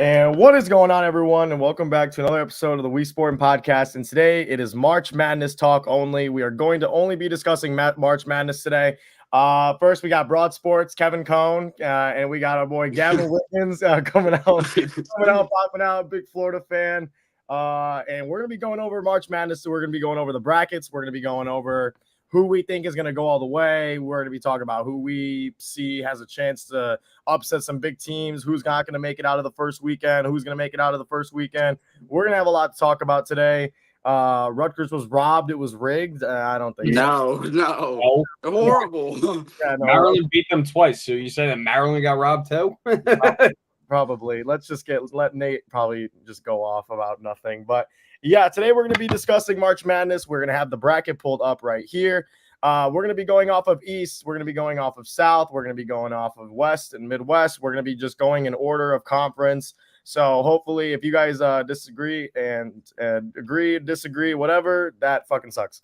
And what is going on, everyone? And welcome back to another episode of the WeSportin podcast. And today it is March Madness talk only. We are going to only be discussing March Madness today. First, we got Broad Sports, Kevin Cohn, and we got our boy Gavin Wiggins coming out, popping out, big Florida fan. And we're going to be going over March Madness. So we're going to be going over the brackets. We're going to be going over who we think is going to go all the way. We're going to be talking about who we see has a chance to upset some big teams, who's not going to make it out of the first weekend, who's going to make it out of the first weekend. We're going to have a lot to talk about today. Rutgers was robbed. It was rigged. I don't think No. Horrible. Yeah, no, Maryland beat them twice. So you say that Maryland got robbed too? Probably. Let's just let Nate probably just go off about nothing. But yeah, today we're going to be discussing March Madness. We're going to have the bracket pulled up right here. We're going to be going off of East. We're going to be going off of South. We're going to be going off of West and Midwest. We're going to be just going in order of conference. So hopefully if you guys disagree and agree, disagree, whatever, that fucking sucks.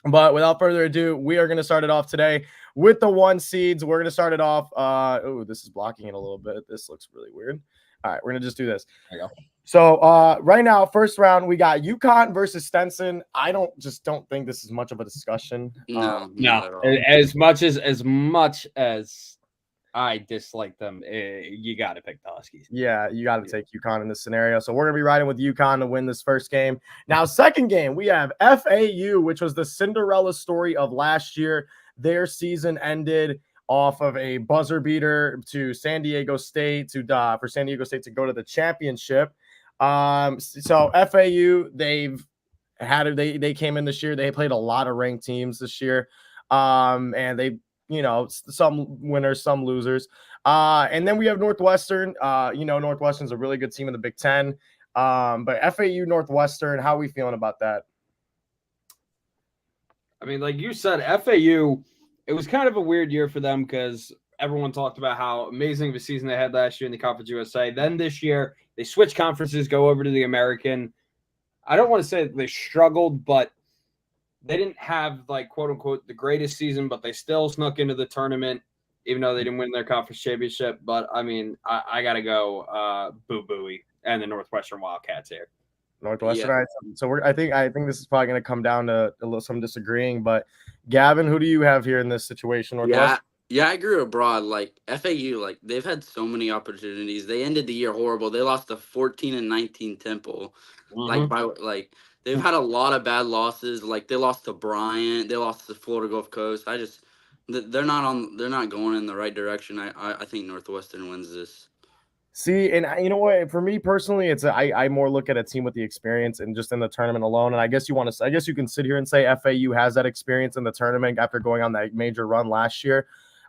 But without further ado, we are going to start it off today with the 1 seeds. We're going to start it off. Oh, this is blocking it a little bit. This looks really weird. All right, we're going to just do this. There you go. So right now, first round, we got UConn versus Stenson. I don't think this is much of a discussion. No. As much as I dislike them, you got to pick the Huskies. Yeah, you got to take UConn in this scenario. So we're going to be riding with UConn to win this first game. Now, second game, we have FAU, which was the Cinderella story of last year. Their season ended off of a buzzer beater to San Diego State for San Diego State to go to the championship. So FAU, they came in this year. They played a lot of ranked teams this year. And they, some winners, some losers. And then we have Northwestern. Northwestern's a really good team in the Big Ten. But FAU, Northwestern, how are we feeling about that? I mean, like you said, FAU, it was kind of a weird year for them because everyone talked about how amazing of a season they had last year in the Conference USA. Then this year, they switched conferences, go over to the American. I don't want to say they struggled, but they didn't have, like, quote-unquote, the greatest season, but they still snuck into the tournament, even though they didn't win their conference championship. But, I mean, I got to go Boo Booey and the Northwestern Wildcats here. Northwestern. Yeah. Right. So I think this is probably going to come down to some disagreeing. But, Gavin, who do you have here in this situation? Yeah, I agree with Broad. Like, FAU, like, they've had so many opportunities. They ended the year horrible. They lost to 14-19 Temple. Mm-hmm. They've had a lot of bad losses. Like, they lost to Bryant. They lost to Florida Gulf Coast. They're not going in the right direction. I think Northwestern wins this. See, and you know what? For me personally, I more look at a team with the experience and just in the tournament alone. And I guess you can sit here and say FAU has that experience in the tournament after going on that major run last year.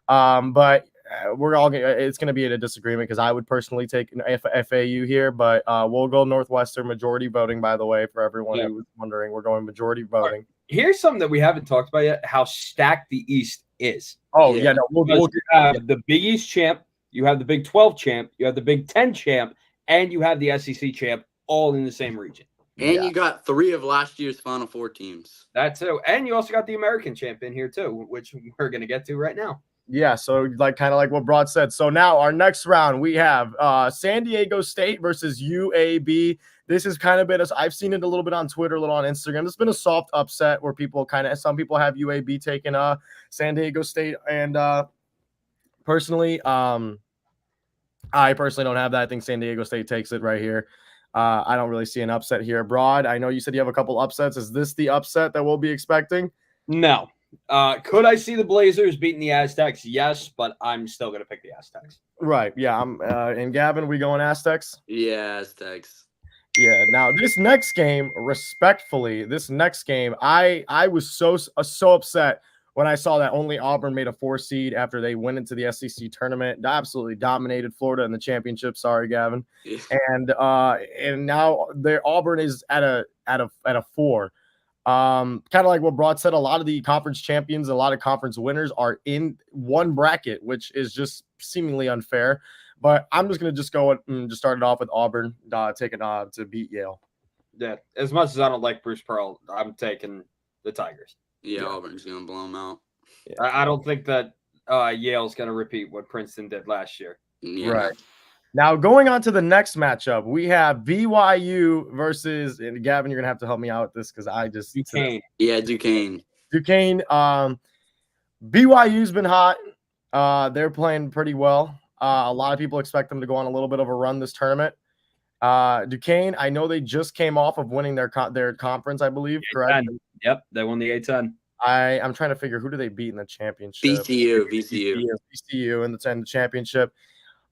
But it's going to be in a disagreement because I would personally take FAU here, but we'll go Northwestern majority voting, by the way, for everyone who was wondering. We're going majority voting. Right. Here's something that we haven't talked about yet, how stacked the East is. Oh, yeah. No, we'll have the Big East champ, you have the Big 12 champ, you have the Big 10 champ, and you have the SEC champ all in the same region. And you got 3 of last year's Final Four teams. That too. And you also got the American champ in here too, which we're going to get to right now. Yeah, so kind of like what Broad said. So now our next round, we have San Diego State versus UAB. This has kind of been I've seen it a little bit on Twitter, a little on Instagram. It's been a soft upset where some people have UAB taking San Diego State. And personally, I personally don't have that. I think San Diego State takes it right here. I don't really see an upset here. Broad, I know you said you have a couple upsets. Is this the upset that we'll be expecting? No. Could I see the Blazers beating the Aztecs? Yes, but I'm still going to pick the Aztecs. Right. Yeah. And Gavin, we going Aztecs? Yeah, Aztecs. Yeah. Now, this next game, respectfully, I was so upset when I saw that only Auburn made a 4 seed after they went into the SEC tournament, absolutely dominated Florida in the championship. Sorry, Gavin. Yeah. And now Auburn is at a 4. Kind of like what Broad said, a lot of the conference champions, a lot of conference winners are in one bracket, which is just seemingly unfair. But I'm just going to just go and just start it off with Auburn taking to beat Yale. Yeah, as much as I don't like Bruce Pearl, I'm taking the Tigers. Yeah, Auburn's going to blow them out. Yeah. I don't think that Yale's going to repeat what Princeton did last year. Yeah. Right. Now, going on to the next matchup, we have BYU versus, and Gavin, you're going to have to help me out with this because I just. Duquesne. Yeah, Duquesne. Duquesne. BYU's been hot. They're playing pretty well. A lot of people expect them to go on a little bit of a run this tournament. Duquesne, I know they just came off of winning their conference, I believe, correct? Yep, they won the A10. I'm trying to figure who do they beat in the championship? VCU in the championship.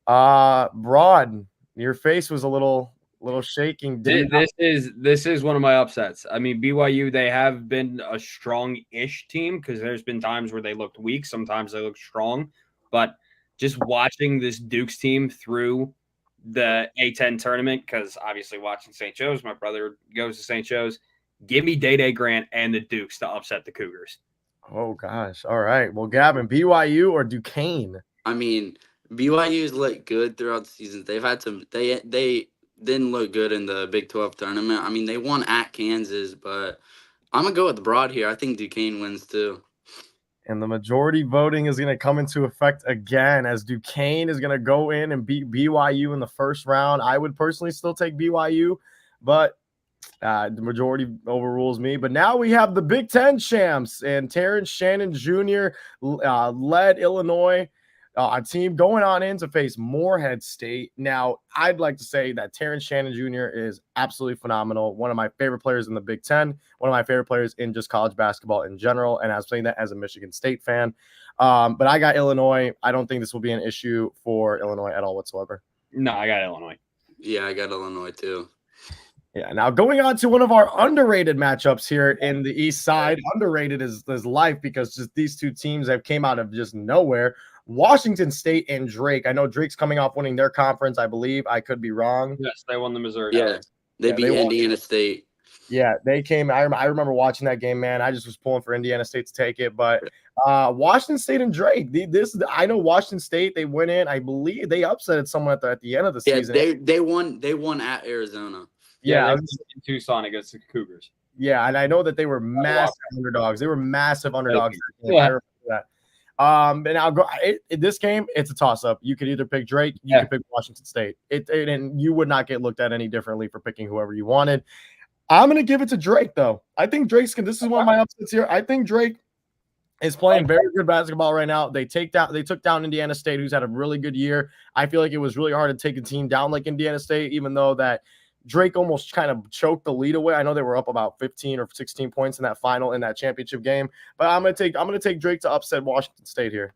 Broad, your face was a little shaking. This is one of my upsets. I mean, BYU, they have been a strong-ish team because there's been times where they looked weak, sometimes they look strong. But just watching this Dukes team through the A10 tournament, because obviously watching St. Joe's, my brother goes to St. Joe's. Give me Day Grant and the Dukes to upset the Cougars. Oh gosh! All right. Well, Gavin, BYU or Duquesne? I mean, BYU's looked good throughout the season. They've had some. They didn't look good in the Big 12 tournament. I mean, they won at Kansas, but I'm gonna go with Broad here. I think Duquesne wins too. And the majority voting is going to come into effect again as Duquesne is going to go in and beat BYU in the first round. I would personally still take BYU, but the majority overrules me. But now we have the Big Ten champs, and Terrence Shannon Jr. Led Illinois, a team going on in to face Morehead State. Now, I'd like to say that Terrence Shannon Jr. is absolutely phenomenal. One of my favorite players in the Big Ten, one of my favorite players in just college basketball in general. And I was saying that as a Michigan State fan. But I got Illinois. I don't think this will be an issue for Illinois at all whatsoever. No, I got Illinois. Yeah, I got Illinois too. Yeah. Now going on to one of our underrated matchups here in the East Side. Underrated is life because just these two teams have came out of just nowhere. Washington State and Drake. I know Drake's coming off winning their conference, I believe. I could be wrong. Yes, they won the Missouri. Yeah, they beat Indiana State. Yeah, they came. I remember watching that game, man. I just was pulling for Indiana State to take it, but Washington State and Drake. I know Washington State. They went in. I believe they upset someone at the end of the season. They won at Arizona. Yeah, in Tucson against the Cougars. Yeah, and I know that they were massive underdogs. They were massive underdogs. Yeah. I remember that. And I'll go. In this game, it's a toss-up. You could either pick Drake, you could pick Washington State. And you would not get looked at any differently for picking whoever you wanted. I'm going to give it to Drake, though. I think Drake's – this is one of my upsets here. I think Drake is playing very good basketball right now. They took down Indiana State, who's had a really good year. I feel like it was really hard to take a team down like Indiana State, even though that Drake almost kind of choked the lead away. I know they were up about 15 or 16 points in that championship game. But I'm going to take Drake to upset Washington State here.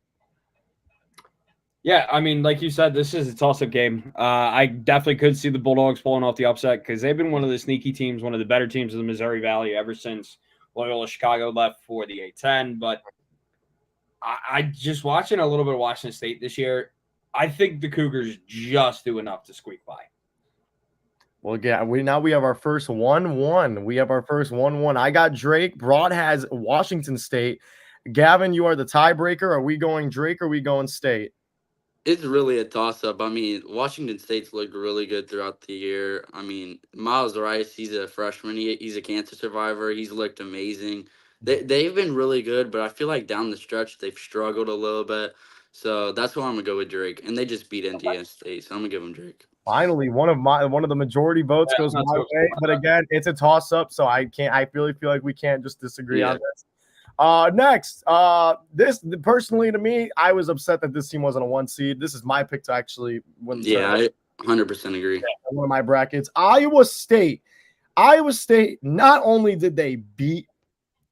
Yeah, I mean, like you said, this is a toss-up game. I definitely could see the Bulldogs pulling off the upset because they've been one of the sneaky teams, one of the better teams of the Missouri Valley ever since Loyola Chicago left for the A10. But I just watching a little bit of Washington State this year, I think the Cougars just do enough to squeak by. Well, yeah, we have our first 1-1. We have our first 1-1. I got Drake. Broad has Washington State. Gavin, you are the tiebreaker. Are we going Drake or are we going State? It's really a toss-up. I mean, Washington State's looked really good throughout the year. I mean, Miles Rice, he's a freshman. He's a cancer survivor. He's looked amazing. They've been really good, but I feel like down the stretch they've struggled a little bit. So that's why I'm going to go with Drake. And they just beat Indiana State, so I'm going to give them Drake. Finally, one of the majority votes goes my way. But again, it's a toss-up, so I really feel like we can't just disagree on this. Next, this personally to me, I was upset that this team wasn't a 1 seed. This is my pick to actually win. I 100% agree. One of my brackets, Iowa State. Iowa State. Not only did they beat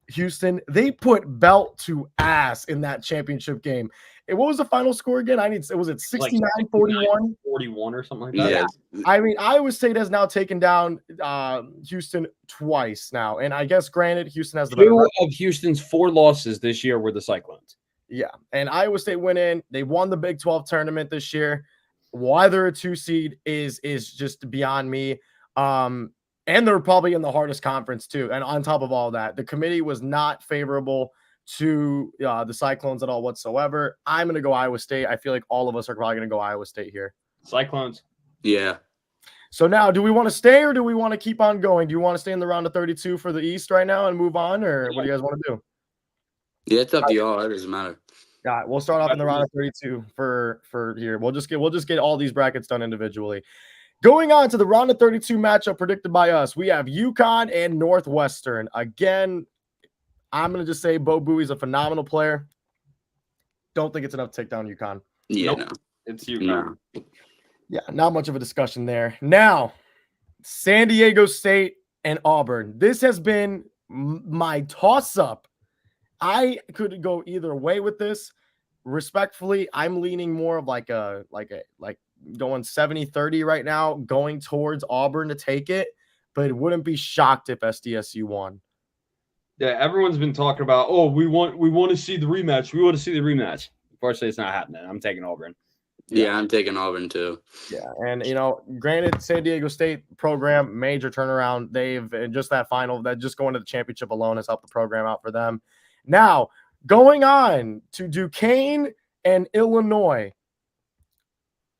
Houston, they put belt to ass in that championship game. What was the final score again? Was it 69-41? 41 or something like that. Yeah. I mean, Iowa State has now taken down Houston twice now. And I guess, granted, Houston has the better record. 2 of Houston's 4 losses this year were the Cyclones. Yeah. And Iowa State went in. They won the Big 12 tournament this year. Why they're a 2 seed is just beyond me. And they're probably in the hardest conference, too. And on top of all that, the committee was not favorable to the Cyclones at all whatsoever. I'm going to go Iowa State. I feel like all of us are probably going to go Iowa State here. Cyclones. Yeah. So now, do we want to stay or do we want to keep on going? Do you want to stay in the round of 32 for the East right now and move on, or what do you guys want to do? Yeah, it's up to y'all. It doesn't matter. Yeah, we'll start off in the round of 32 for here. We'll just get all these brackets done individually. Going on to the round of 32 matchup predicted by us, we have UConn and Northwestern. Again, I'm gonna just say Bo Bowie's a phenomenal player. Don't think it's enough to take down UConn. Yeah, Nope. no. It's UConn. No. Yeah, not much of a discussion there. Now, San Diego State and Auburn. This has been my toss-up. I could go either way with this. Respectfully, I'm leaning more of like going 70-30 right now, going towards Auburn to take it, but wouldn't be shocked if SDSU won. Yeah, everyone's been talking about, oh, we want to see the rematch. We want to see the rematch. Unfortunately, it's not happening. I'm taking Auburn. Yeah, I'm taking Auburn too. Yeah, and granted, San Diego State program major turnaround. They've just that final that just going to the championship alone has helped the program out for them. Now going on to Duquesne and Illinois.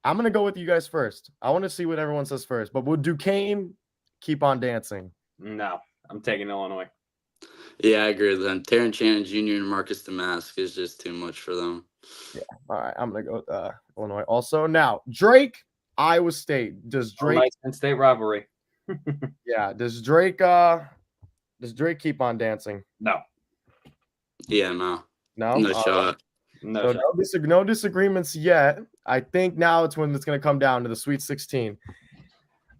I'm gonna go with you guys first. I want to see what everyone says first, but will Duquesne keep on dancing? No, I'm taking Illinois. Yeah, I agree with them. Terrence Shannon Jr. and Marcus Damask is just too much for them. Yeah. All right. I'm going to go with Illinois also. Now, Drake, Iowa State. Does Drake nice Penn State rivalry? Yeah. Does Drake keep on dancing? No. Yeah, no. No? No shot. No disagreements yet. I think now it's when it's going to come down to the Sweet 16.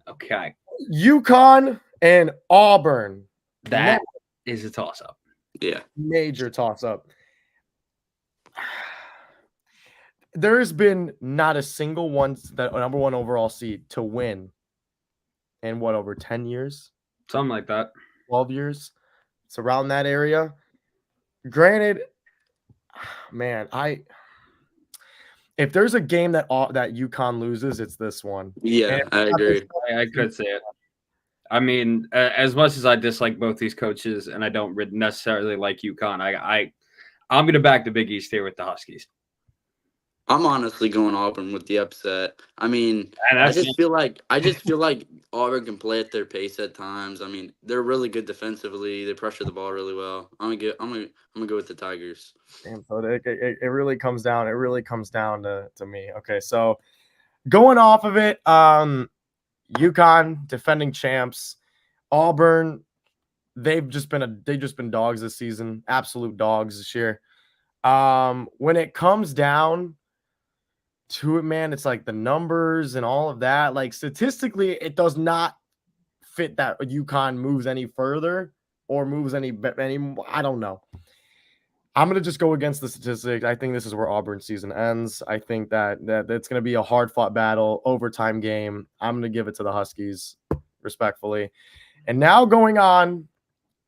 Okay. UConn and Auburn. That is a toss-up. Yeah. Major toss-up. There has been not a single one that number one overall seed to win in over 10 years? Something like that. 12 years. It's around that area. Granted, man, if there's a game that UConn loses, it's this one. Yeah, I agree. I could say it. I mean, as much as I dislike both these coaches and I don't necessarily like UConn, I'm going to back the Big East here with the Huskies. I'm honestly going Auburn with the upset. I mean, I just feel like Auburn can play at their pace at times. I mean, they're really good defensively. They pressure the ball really well. I'm gonna go with the Tigers. Damn, so it really comes down. It really comes down to me. Okay, so going off of it, UConn defending champs, Auburn. They've just been dogs this season. Absolute dogs this year. When it comes down to it, man, it's like the numbers and all of that. Like statistically, it does not fit that UConn moves any further or moves any. I don't know. I'm gonna just go against the statistics. I think this is where Auburn's season ends. I think that it's gonna be a hard fought battle, overtime game. I'm gonna give it to the Huskies, respectfully. And now going on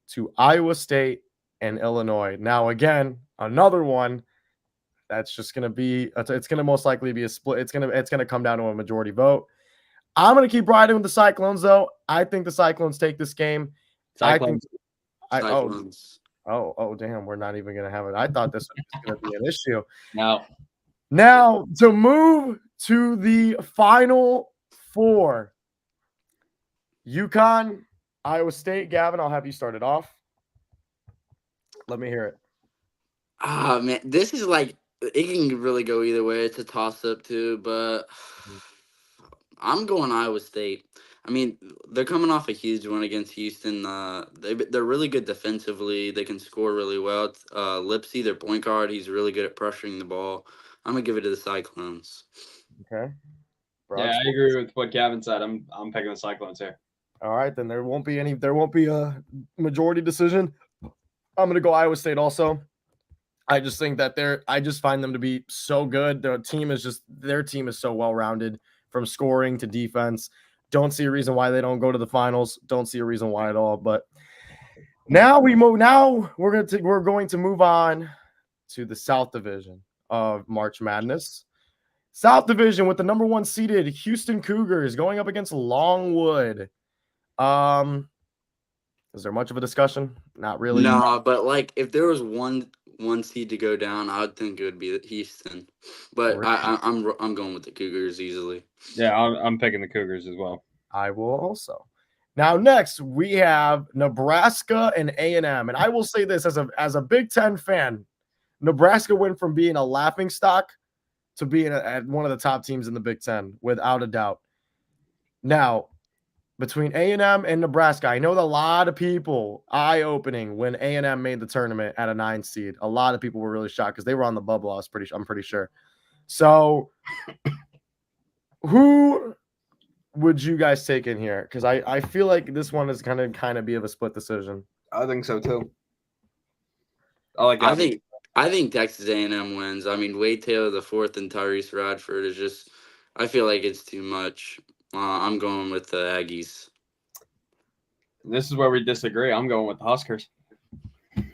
to Iowa State and Illinois. Now again, another one. That's just going to be – it's going to most likely be a split. It's going to come down to a majority vote. I'm going to keep riding with the Cyclones, though. I think the Cyclones take this game. Cyclones. Damn. We're not even going to have it. I thought this was going to be an issue. No. Now, to move to the Final Four. UConn, Iowa State. Gavin, I'll have you start it off. Let me hear it. Ah, man. This is like – it can really go either way. It's a toss-up, too, but I'm going Iowa State. I mean, they're coming off a huge win against Houston. They're really good defensively. They can score really well. Lipsy, their point guard, he's really good at pressuring the ball. I'm going to give it to the Cyclones. Okay. I agree with what Gavin said. I'm picking the Cyclones here. All right, then there won't be a majority decision. I'm going to go Iowa State also. I just think that I just find them to be so good. Their team is so well-rounded from scoring to defense. Don't see a reason why they don't go to the finals. Don't see a reason why at all. But now we're going to move on to the South Division of March Madness. South Division with the number 1 seeded Houston Cougars going up against Longwood. Is there much of a discussion? Not really. No, but like if there was one seed to go down, I would think it would be Houston. But I'm going with the Cougars easily. Yeah, I'm picking the Cougars as well. I will also. Now next we have Nebraska and A&M, and I will say this as a Big Ten fan, Nebraska went from being a laughing stock to being at one of the top teams in the Big Ten, without a doubt. Now, between A&M and Nebraska, I know that a lot of people, eye-opening when A&M made the tournament at a 9 seed. A lot of people were really shocked because they were on the bubble. I'm pretty sure. So, who would you guys take in here? Because I feel like this one is kind of be of a split decision. I think so too. I think Texas A&M wins. I mean, Wade Taylor the fourth and Tyrese Radford is just. I feel like it's too much. I'm going with the Aggies. This is where we disagree. I'm going with the Huskers. Of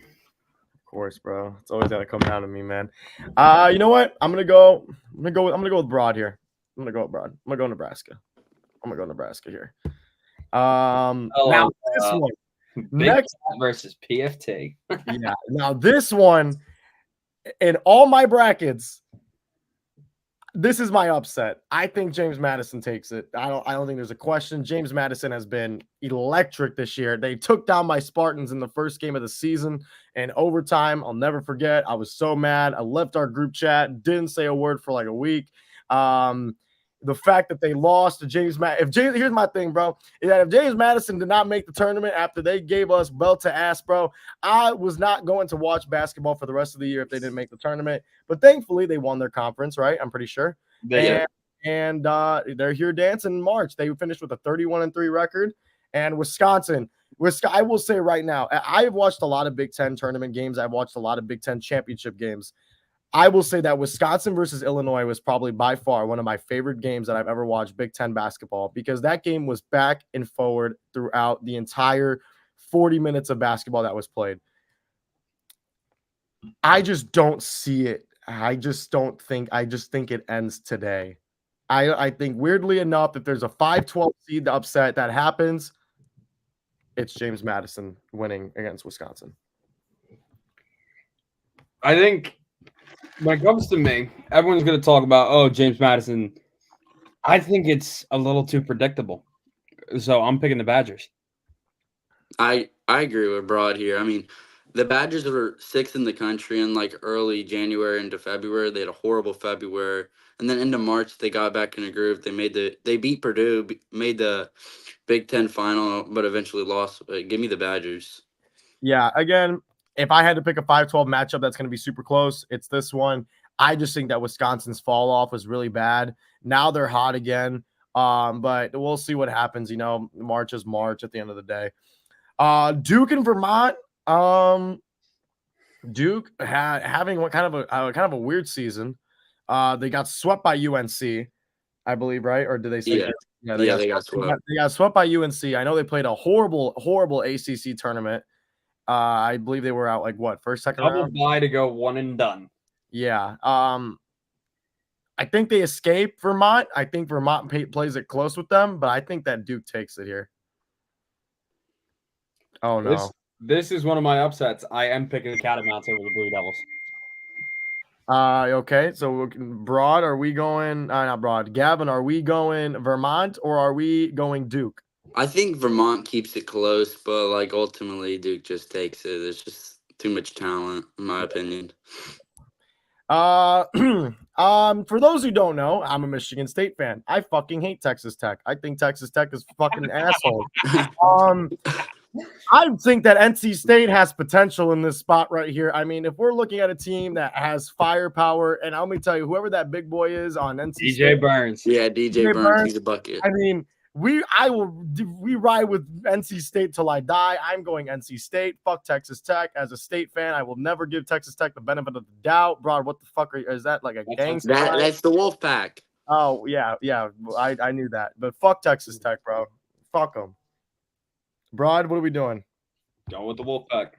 course, bro. It's always gotta come down to me, man. You know what? I'm gonna go with Broad here. I'm gonna go with Broad. I'm gonna go Nebraska. I'm gonna go Nebraska here. Now this one. Next versus PFT. Yeah. Now this one, in all my brackets, this is my upset. I think James Madison takes it. I don't think there's a question. James Madison has been electric this year. They took down my Spartans in the first game of the season in overtime. I'll never forget. I was so mad. I left our group chat, didn't say a word for like a week. The fact that they lost to James Madison. Here's my thing, bro, is that if James Madison did not make the tournament after they gave us belt to ass, bro, I was not going to watch basketball for the rest of the year if they didn't make the tournament. But thankfully, they won their conference, right? I'm pretty sure. And they're here dancing in March. They finished with a 31-3 record. And Wisconsin, I will say right now, I've watched a lot of Big Ten tournament games. I've watched a lot of Big Ten championship games. I will say that Wisconsin versus Illinois was probably by far one of my favorite games that I've ever watched Big Ten basketball, because that game was back and forward throughout the entire 40 minutes of basketball that was played. I just don't see it. I just think it ends today. I think weirdly enough, if there's a 5-12 seed upset that happens, it's James Madison winning against Wisconsin. I think when it comes to me, everyone's going to talk about, James Madison. I think it's a little too predictable. So I'm picking the Badgers. I agree with Broad here. I mean, the Badgers were 6th in the country in like early January into February. They had a horrible February. And then into March, they got back in a groove. They beat Purdue, made the Big Ten final, but eventually lost. Give me the Badgers. Yeah, again, if I had to pick a 5-12 matchup that's going to be super close, it's this one. I just think that Wisconsin's fall off was really bad. Now they're hot again, but we'll see what happens. You know, March is March at the end of the day. Duke and Vermont. Duke having kind of a weird season. They got swept by UNC, I believe, right? Or did they say? Yeah, they got swept. They got swept by UNC. I know they played a horrible ACC tournament. I believe they were out like what, first, second round? Double bye to go one and done. Yeah. I think they escape Vermont. I think Vermont plays it close with them, but I think that Duke takes it here. Oh no. This is one of my upsets. I am picking the Catamounts over the Blue Devils. Okay. So Broad, are we going? Not Broad. Gavin, are we going Vermont or are we going Duke? I think Vermont keeps it close, but like ultimately Duke just takes it. There's just too much talent, in my opinion. For those who don't know, I'm a Michigan State fan. I fucking hate Texas Tech. I think Texas Tech is fucking asshole. I think that NC State has potential in this spot right here. I mean, if we're looking at a team that has firepower, and let me tell you, whoever that big boy is on NC DJ State, Burns. Yeah, DJ Burns, he's a bucket. I mean, we ride with NC State till I die. I'm going NC State. Fuck Texas Tech. As a State fan, I will never give Texas Tech the benefit of the doubt. Bro, what the fuck is that, like a gangster? That's the Wolf Pack. Oh yeah. I knew that, but fuck Texas Tech, bro. Fuck them. Broad, what are we doing? Going with the Wolfpack.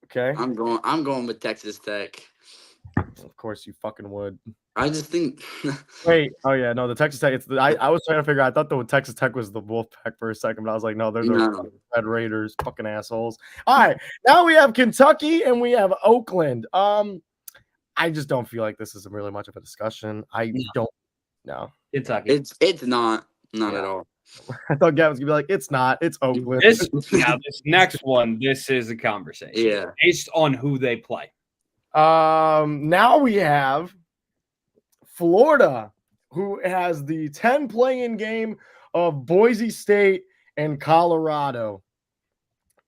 Okay. I'm going with Texas Tech. Of course you fucking would. I just think. Wait. Oh yeah. No, the Texas Tech. I was trying to figure out. I thought the Texas Tech was the Wolfpack for a second, but I was like, no, there's the Red Raiders, fucking assholes. All right. Now we have Kentucky and we have Oakland. I just don't feel like this is really much of a discussion. Don't know. Kentucky. It's not at all. I thought Gavin was gonna be like, it's not. It's Oakland. This next one. This is a conversation. Yeah. Based on who they play. Now we have Florida, who has the 10 play-in game of Boise State and Colorado.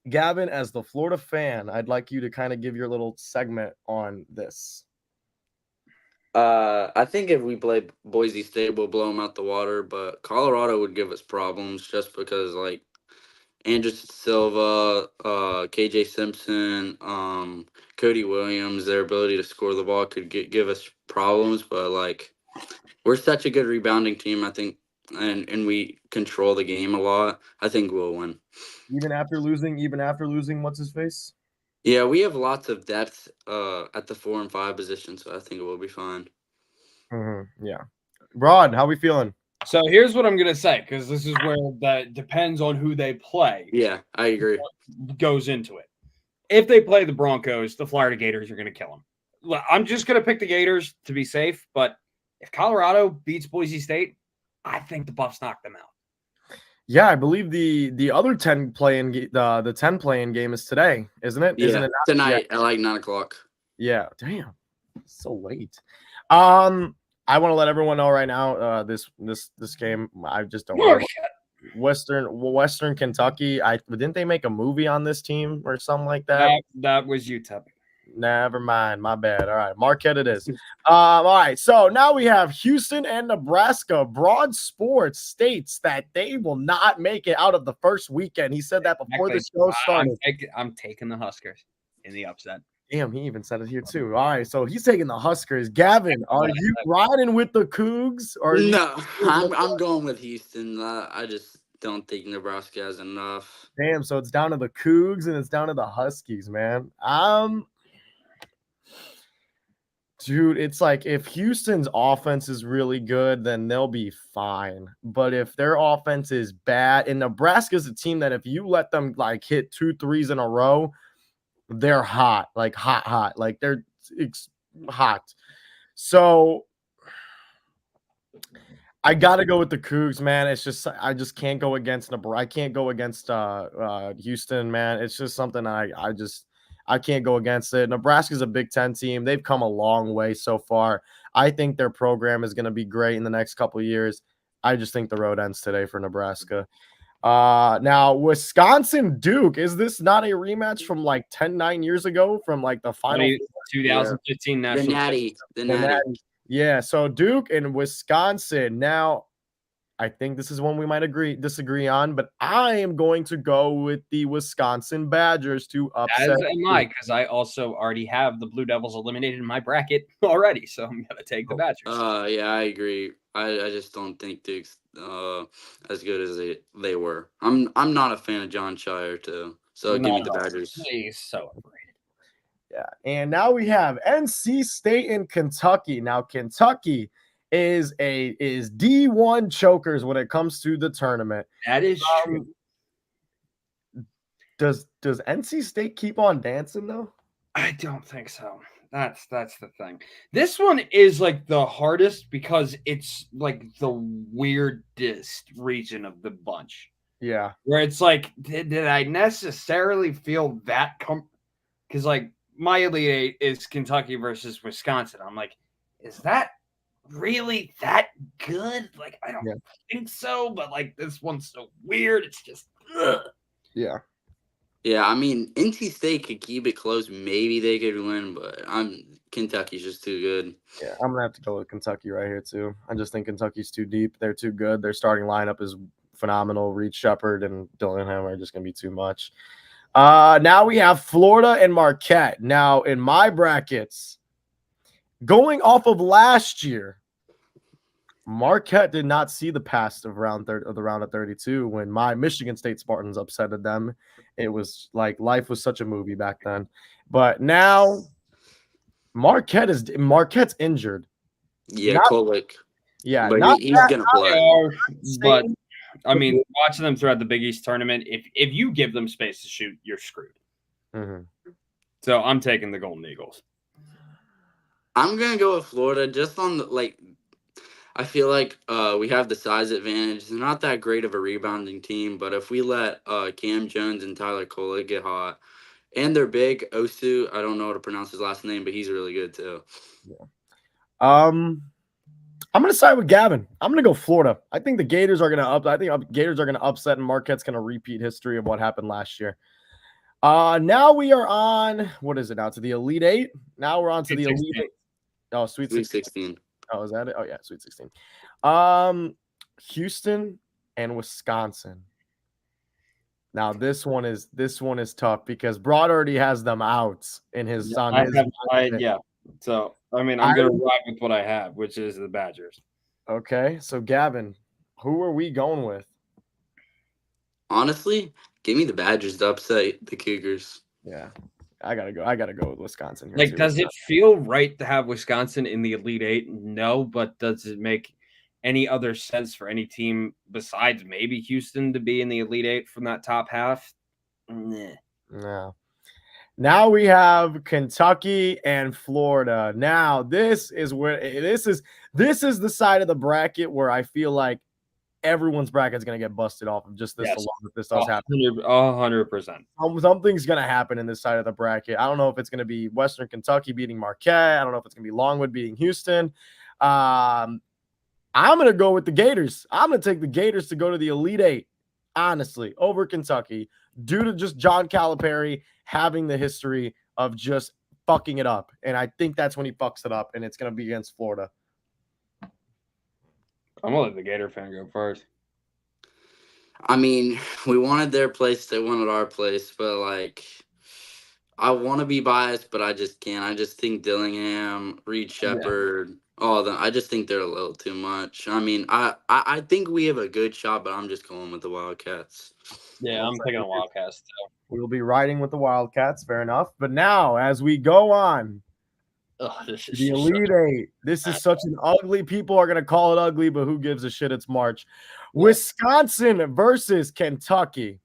Gavin, as the Florida fan, I'd like you to kind of give your little segment on this. I think if we play Boise State, we'll blow them out the water. But Colorado would give us problems just because, like, Andrew Silva, KJ Simpson, Cody Williams, their ability to score the ball could give us problems. But, like, we're such a good rebounding team, I think, and we control the game a lot. I think we'll win. Even after losing, what's his face? Yeah, we have lots of depth at the 4 and 5 position, so I think it will be fine. Yeah. Rod, how we feeling? So here's what I'm gonna say, because this is where that depends on who they play. Yeah, I agree. Goes into it. If they play the Broncos, the Florida Gators are gonna kill them. I'm just gonna pick the Gators to be safe, but if Colorado beats Boise State, I think the Buffs knock them out. Yeah, I believe the other 10 play-in the 10 play-in game is today, isn't it? Yeah, Isn't it tonight at like 9 o'clock. Yeah, damn, so late. I want to let everyone know right now. This game, I just don't know. Western Kentucky. Didn't they make a movie on this team or something like that? That was UTEP. Never mind, my bad. All right, Marquette it is. All right, so now we have Houston and Nebraska. Broad Sports states that they will not make it out of the first weekend. He said that before the show started. I'm taking the Huskers in the upset. Damn, he even said it here too. All right, so he's taking the Huskers. Gavin, are you riding with the Cougs? Or no, I'm going with Houston. I just don't think Nebraska has enough. Damn, so it's down to the Cougs and it's down to the Huskies, man. Dude, it's like if Houston's offense is really good, then they'll be fine. But if their offense is bad, and Nebraska's a team that if you let them like hit 2 threes in a row, they're hot, like hot. Like they're hot. So I gotta go with the Cougs, man. It's just I just can't go against Nebraska. I can't go against Houston, man. It's just something I can't go against it. Nebraska's a Big Ten team. They've come a long way so far. I think their program is going to be great in the next couple of years. I just think the road ends today for Nebraska. Now, Wisconsin Duke. Is this not a rematch from like 9 years ago from like the final 2015 national? The Natty. Yeah, so Duke and Wisconsin. Now, I think this is one we might disagree on, but I am going to go with the Wisconsin Badgers to upset. As am I, because I also already have the Blue Devils eliminated in my bracket already, so I'm gonna take the Badgers. Yeah, I agree. I just don't think Duke's as good as they were. I'm not a fan of John Shire too, so give me the Badgers. He's so overrated. Yeah, and now we have NC State and Kentucky. Now Kentucky is D1 chokers when it comes to the tournament. That is true. Does NC State keep on dancing though? I don't think so. That's the thing. This one is like the hardest because it's like the weirdest region of the bunch. Yeah. Where it's like, did I necessarily feel that because like my Elite Eight is Kentucky versus Wisconsin. I'm like, is that really that good? Like, I don't think so, but like this one's so weird. It's just Yeah. Yeah, I mean, NC State could keep it close. Maybe they could win, but Kentucky's just too good. Yeah, I'm gonna have to go with Kentucky right here too. I just think Kentucky's too deep. They're too good. Their starting lineup is phenomenal. Reed Shepard and Dillingham are just gonna be too much. Now we have Florida and Marquette. Now in my brackets, going off of last year, Marquette did not see the pass of the round of 32 when my Michigan State Spartans upsetted them. It was like life was such a movie back then. But now Marquette's injured. Yeah, Kolek. Yeah, but he's gonna play. But I mean, watching them throughout the Big East tournament, if you give them space to shoot, you're screwed. Mm-hmm. So I'm taking the Golden Eagles. I'm gonna go with Florida just on the I feel like we have the size advantage. It's not that great of a rebounding team, but if we let Cam Jones and Tyler Kolek get hot, And they're big. Osu, I don't know how to pronounce his last name, but he's really good too. Yeah. I'm gonna side with Gavin. I'm gonna go Florida. I think the Gators are Gators are gonna upset, and Marquette's gonna repeat history of what happened last year. Now we are on, what is it now? To the Elite Eight. Now we're on to the Elite Eight. Oh, Sweet 16. Oh, is that it? Oh yeah, Sweet 16. Houston and Wisconsin. Now this one is tough because Broad already has them out in his son. Yeah. So I mean, I'm gonna ride with what I have, which is the Badgers. Okay, so Gavin, who are we going with? Honestly, give me the Badgers to upset the Cougars. Yeah, I gotta go with Wisconsin here. Like, does it feel right to have Wisconsin in the Elite Eight? No, but does it make any other sense for any team besides maybe Houston to be in the Elite Eight from that top half? Nah. No. Now we have Kentucky and Florida. Now this is the side of the bracket where I feel like everyone's bracket is going to get busted off of just this alone if this does happen. 100%. Something's going to happen in this side of the bracket. I don't know if it's going to be Western Kentucky beating Marquette. I don't know if it's going to be Longwood beating Houston. I'm going to go with the Gators. I'm going to take the Gators to go to the Elite Eight, honestly, over Kentucky, due to just John Calipari having the history of just fucking it up. And I think that's when he fucks it up, and it's going to be against Florida. I'm going to let the Gator fan go first. I mean, we wanted their place. They wanted our place. But, like, I want to be biased, but I just can't. I just think Dillingham, Reed Shepherd, all of them, I just think they're a little too much. I mean, I think we have a good shot, but I'm just going with the Wildcats. Yeah, I'm taking the Wildcats, too. We'll be riding with the Wildcats, fair enough. But now, as we go on, the Elite Eight, this is such an ugly, people are going to call it ugly, but who gives a shit? It's March. Yeah. Wisconsin versus Kentucky.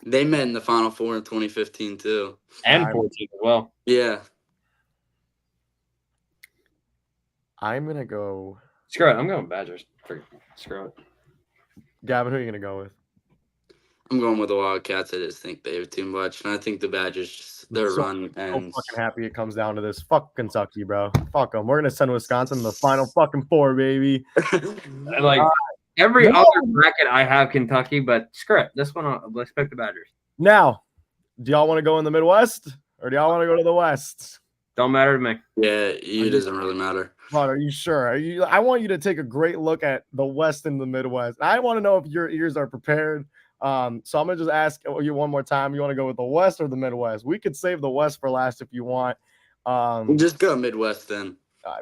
They met in the Final Four in 2015, too. And 14 as well. Yeah. I'm going to go. Screw it. I'm going Badgers. Screw it. Gavin, who are you going to go with? I'm going with the Wildcats. I just think they have too much. And I think the Badgers, just their run ends. I'm fucking happy it comes down to this. Fuck Kentucky, bro. Fuck them. We're going to send Wisconsin to the Final fucking Four, baby. Like, every other bracket I have Kentucky, but screw it. This one, I'll expect the Badgers. Now, do y'all want to go in the Midwest or do y'all want to go to the West? Don't matter to me. Yeah, it doesn't really matter. But are you sure? I want you to take a great look at the West and the Midwest. I want to know if your ears are prepared. So I'm gonna just ask you one more time. You want to go with the West or the Midwest? We could save the West for last if you want. We'll just go Midwest then. All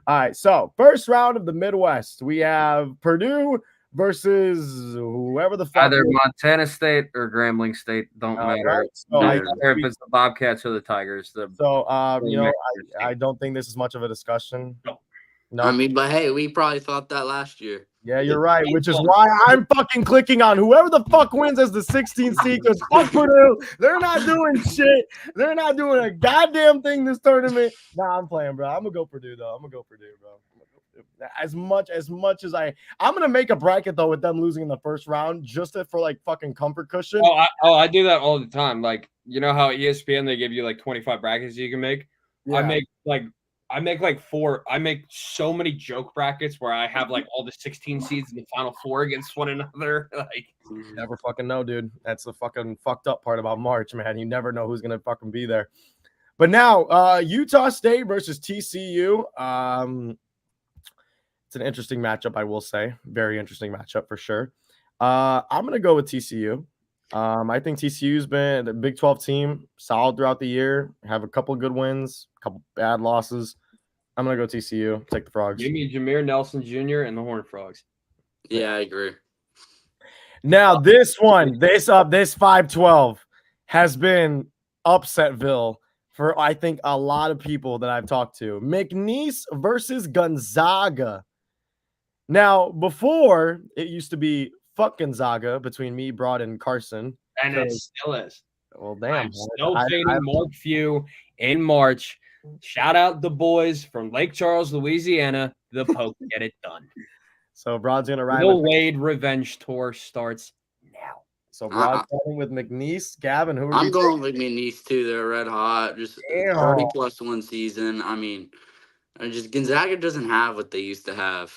right. So first round of the Midwest, we have Purdue versus whoever the fuck. Either Montana State or Grambling State. Don't matter. Right. So I don't care if it's the Bobcats or the Tigers. I don't think this is much of a discussion. No. I mean, but hey, we probably thought that last year. Yeah, you're right, which is why I'm fucking clicking on whoever the fuck wins as the 16th seed, because fuck Purdue. They're not doing shit. They're not doing a goddamn thing this tournament. Nah, I'm playing, bro. I'm going to go Purdue, though. I'm going to go Purdue, bro. As much as I'm going to make a bracket, though, with them losing in the first round just for, like, fucking comfort cushion. I do that all the time. Like, you know how ESPN, they give you, like, 25 brackets you can make? Yeah. I make so many joke brackets where I have like all the 16 seeds in the Final Four against one another. Like, you never fucking know, dude. That's the fucking fucked up part about March, man. You never know who's gonna fucking be there. But now, Utah State versus TCU. It's an interesting matchup, I will say. Very interesting matchup for sure. I'm gonna go with TCU. I think TCU's been a Big 12 team, solid throughout the year, have a couple good wins, a couple bad losses. I'm going to go TCU, take the Frogs. Give me Jameer Nelson Jr. and the Horned Frogs. Yeah, I agree. Now, this 5-12 has been Upsetville for, I think, a lot of people that I've talked to. McNeese versus Gonzaga. Now, before, it used to be fuck Gonzaga between me, Broad, and Carson. And it still is. Well, damn. I'm still fading Mark Few in March. Shout out the boys from Lake Charles, Louisiana. The Poke get it done. So Broad's going to ride. The Wade Revenge Tour starts now. So Broad with McNeese, Gavin. Who are I'm you going with McNeese too. They're red hot. Just Damn. 30+1 season. I mean, just Gonzaga doesn't have what they used to have.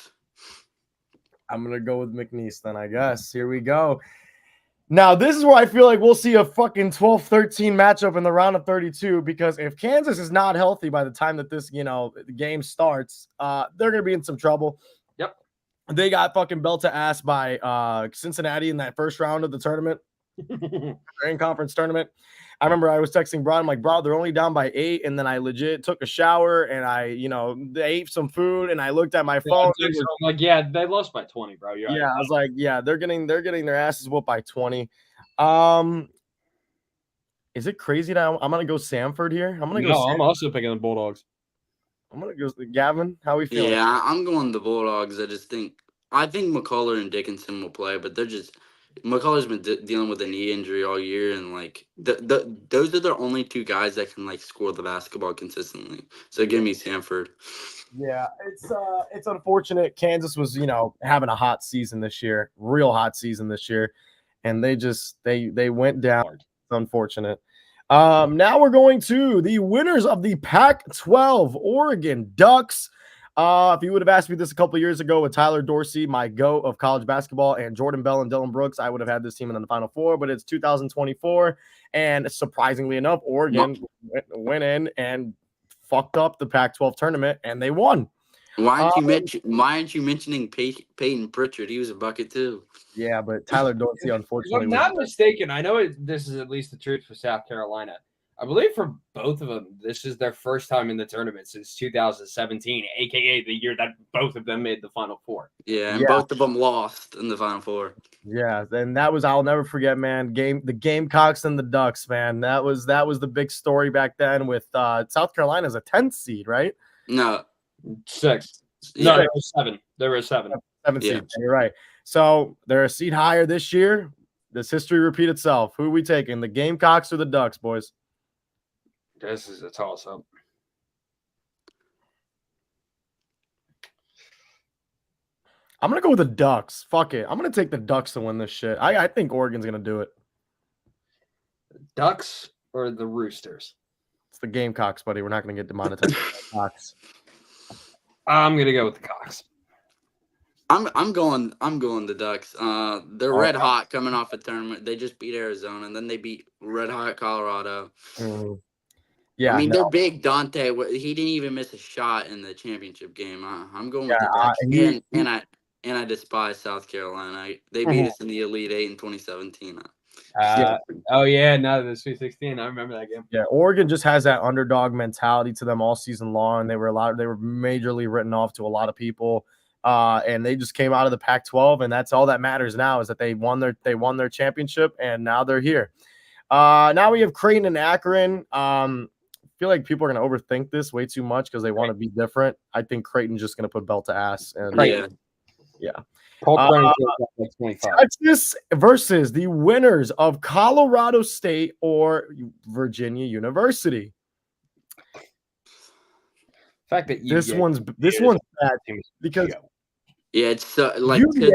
I'm gonna go with McNeese then, I guess. Here we go. Now, this is where I feel like we'll see a fucking 12-13 matchup in the round of 32, because if Kansas is not healthy by the time that this, game starts, they're going to be in some trouble. Yep. They got fucking belt to ass by Cincinnati in that first round of the tournament, in conference tournament. I remember I was texting Broad. I'm like, bro, they're only down by 8. And then I legit took a shower and I, ate some food and I looked at my phone. I'm like, yeah, they lost by 20, bro. Yeah, right. I was like, yeah, they're getting their asses whooped by 20. Is it crazy that I'm gonna go Samford here? I'm also picking the Bulldogs. I'm gonna go Gavin. How are we feeling? Yeah, I'm going the Bulldogs. I think McCullough and Dickinson will play, but McCullough's been dealing with a knee injury all year, and like those are the only two guys that can like score the basketball consistently. So give me Samford. Yeah, it's unfortunate. Kansas was having a hot season this year, real hot season this year, and they went down. It's unfortunate. Now we're going to the winners of the Pac-12, Oregon Ducks. If you would have asked me this a couple years ago with Tyler Dorsey, my GOAT of college basketball, and Jordan Bell and Dylan Brooks, I would have had this team in the Final Four, but it's 2024, and surprisingly enough, Oregon went in and fucked up the Pac-12 tournament, and they won. Why aren't you mentioning Peyton Pritchard? He was a bucket too. Yeah, but Tyler Dorsey, unfortunately, if I'm not mistaken, I know this is at least the truth for South Carolina. I believe for both of them, this is their first time in the tournament since 2017, aka the year that both of them made the Final Four. Yeah, and both of them lost in the Final Four. Yeah, and I'll never forget, man. The Gamecocks and the Ducks, man. That was the big story back then with South Carolina as a 10th seed, right? No, 6. No, there was 7. There were 7. 7 seed. You're right. So they're a seed higher this year. Does history repeat itself? Who are we taking? The Gamecocks or the Ducks, boys? This is a toss-up. I'm going to go with the Ducks. Fuck it. I'm going to take the Ducks to win this shit. I think Oregon's going to do it. Ducks or the Roosters? It's the Gamecocks, buddy. We're not going to get demonetized. Cox. I'm going to go with the Cox. I'm going the Ducks. They're red hot coming off a tournament. They just beat Arizona, and then they beat red hot Colorado. Mm-hmm. Yeah, I mean, they're big. Dante, he didn't even miss a shot in the championship game. I'm going with the Ducks, and I despise South Carolina. They beat us in the Elite Eight in 2017. Oh yeah, no, the Sweet 16. I remember that game. Yeah, Oregon just has that underdog mentality to them all season long. They were majorly written off to a lot of people, and they just came out of the Pac-12, and that's all that matters now is that they won their championship, and now they're here. Now we have Creighton and Akron. I feel like people are going to overthink this way too much because they want to be different. I think Creighton's just going to put belt to ass. And yeah. Texas versus the winners of Colorado State or Virginia University. The fact that this one's bad because it's like UVA,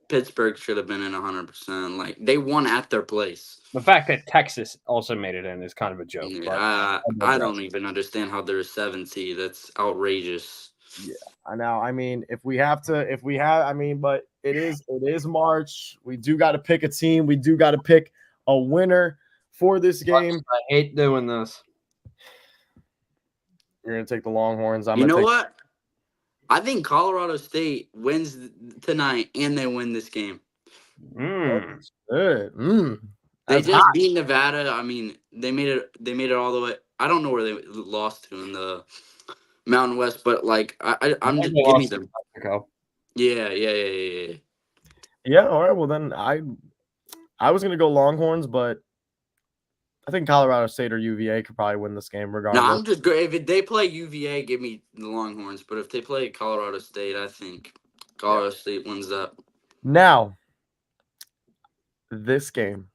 Pittsburgh should have been in 100%. Like they won at their place. The fact that Texas also made it in is kind of a joke. I don't even understand how they're a 7 seed. That's outrageous. Yeah, I know. I mean, but it is March. We do got to pick a team. We do got to pick a winner for this game. I hate doing this. You're gonna take the Longhorns. What? I think Colorado State wins tonight, and they win this game. Good. They just beat Nevada. I mean, they made it all the way. I don't know where they lost to in the Mountain West, but like I'm just giving them. Yeah. Yeah. All right. Well, then I was gonna go Longhorns, but I think Colorado State or UVA could probably win this game regardless. No, I'm just great. If they play UVA, give me the Longhorns. But if they play Colorado State, I think Colorado State wins that. Now, this game.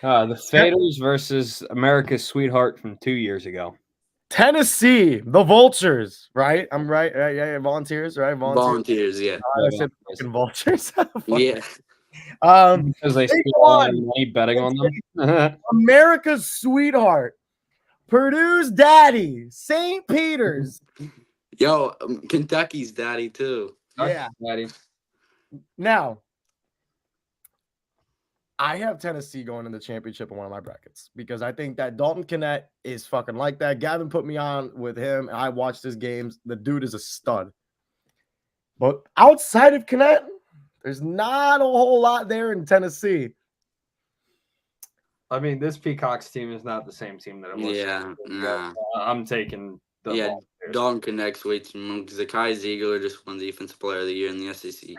The Faders versus America's Sweetheart from 2 years ago. Tennessee, the Vultures, right? I'm right. Yeah, Volunteers, right? Volunteers, yeah. I said fucking Vultures. Yeah. Because they Take spend a lot of one. money betting on them. America's sweetheart, Purdue's daddy, St. Peter's. Yo, Kentucky's daddy too. Yeah. Daddy. Now, I have Tennessee going in the championship in one of my brackets because I think that Dalton Knecht is fucking like that. Gavin put me on with him. I watched his games. The dude is a stud. But outside of Knecht, there's not a whole lot there in Tennessee. I mean, this Peacocks team is not the same team that it was. Yeah, nah. I'm taking the Volunteers. Dalton connects way too much. Zakai Ziegler just won Defensive Player of the Year in the SEC.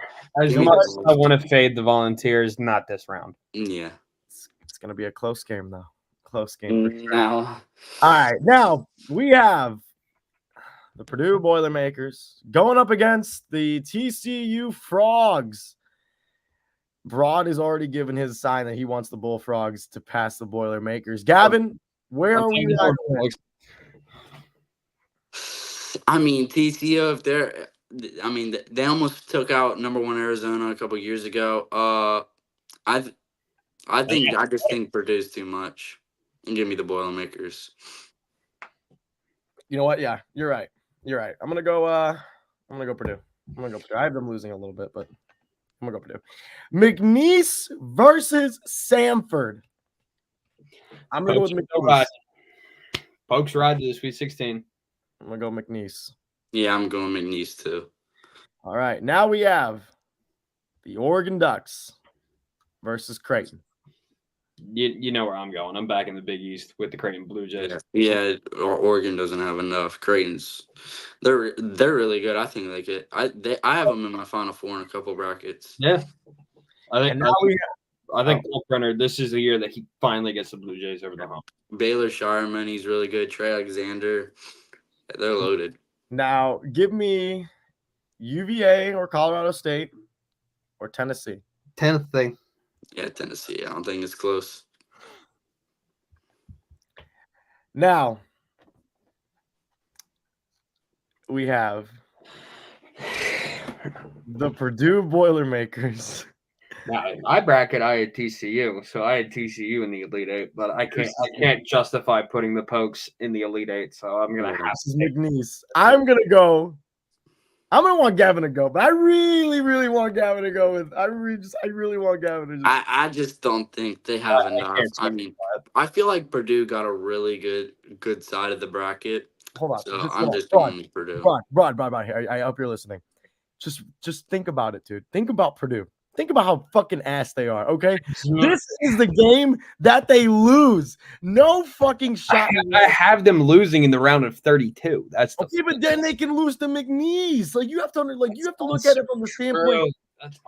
As Give me much the as I want to fade the Volunteers, not this round. Yeah. It's going to be a close game, though. Close game. For sure. No. All right. Now, we have the Purdue Boilermakers going up against the TCU Frogs. Broad has already given his sign that he wants the Bullfrogs to pass the Boilermakers. Gavin, where are we at? I mean, TCU, if they're, I mean, they almost took out #1 Arizona a couple years ago. I just think Purdue's too much. And give me the Boilermakers. You know what? Yeah, you're right. You're right. I'm gonna go Purdue. I have them losing a little bit, but I'm gonna go Purdue. McNeese versus Samford. I'm gonna go with McNeese. Pokes ride to the Sweet 16. I'm gonna go McNeese. Yeah, I'm going McNeese too. All right, now we have the Oregon Ducks versus Creighton. You know where I'm going. I'm back in the Big East with the Creighton Blue Jays. Yeah, Oregon doesn't have enough. Creighton's they're really good. I think they get. I have them in my Final Four in a couple brackets. Yeah, I think. I think Oh. Kalkbrenner, this is the year that he finally gets the Blue Jays over the hump. Baylor Shireman, he's really good. Trey Alexander, they're loaded. Now, give me UVA or Colorado State or Tennessee. Tennessee. Yeah, Tennessee. I don't think it's close. Now, we have the Purdue Boilermakers. Now, I bracket I had TCU, so I had TCU in the Elite Eight, but I can't justify putting the Pokes in the Elite Eight, so I'm gonna have This to is McNeese. I'm gonna want Gavin to go, but I really, really want Gavin to go with. I really want Gavin to. I just don't think they have enough. I mean, I feel like Purdue got a really good side of the bracket. Hold on. So I'm just going with Purdue. Broad. I hope you're listening. Just think about it, dude. Think about Purdue. Think about how fucking ass they are, okay? This is the game that they lose. No fucking shot. I have them losing in the round of 32. That's the okay, but then they can lose to McNeese. Like you have to look at it from the standpoint.